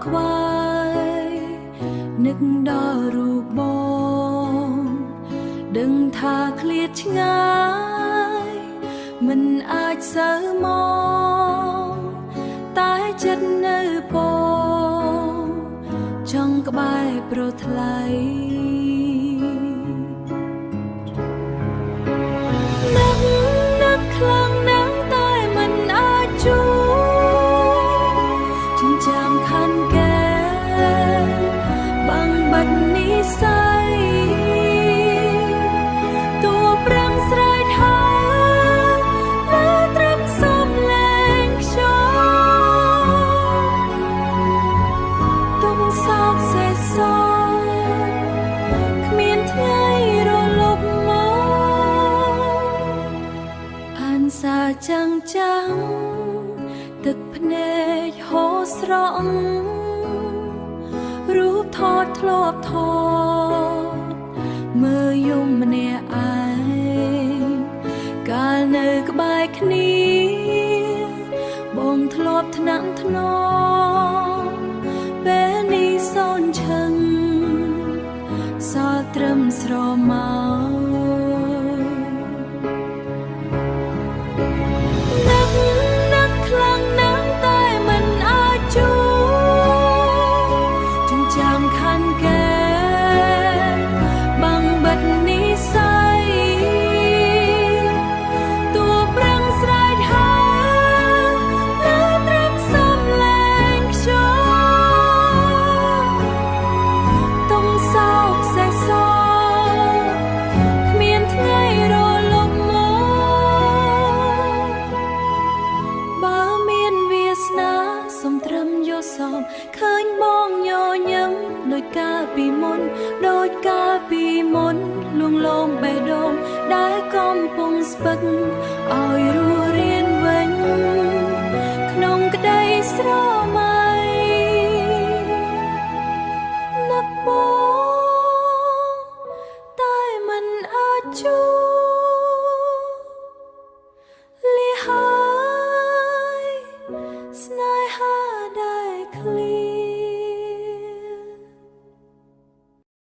ខ្វាយនឹកដល់រូបបងដឹងថាឃ្លាតឆ្ងាយមិនអាចសើមកតែចិត្តនៅបងចង់ក្បែរប្រថ្លៃនឹកខ្លាំងណាស់តែមិនអាចជួបចិញ្ចាមខាន់កែបាំងបាត់និស្ស័យតួប្រាំងស្រែកហៅលើត្រឹមសំឡេងខ្ញុំទុំសោកសេសសគ្មានថ្ងៃរលប់មកអានសាចាំងទឹកភ្នែកហូរស្រង់រូបថតធ្លាប់ថតមើលយំម្នាក់ឯងកាលនៅក្បែរគ្នាបងធ្លាប់ថ្នាក់ថ្នមពេលនេះសូនឈឹងសល់ត្រឹមស្រមោលនឹកខ្លាំងណាស់តែមិនអាចជួបចិញ្ចាមខាន់កែបាំងបាត់និស្ស័យតួប្រាំងស្រែកហៅលើត្រឹមសំឡេងខ្ញុំទុំសោកសេសសគ្មានថ្ងៃរលប់មកបើមានវាសនាសូមត្រឹមយកសមឃើញបងញញឹមដោយកាលពីមុនដោយកាលពីមុនលួងលោមបេះដូងដែលកំពុងស្ពឹកឲ្យ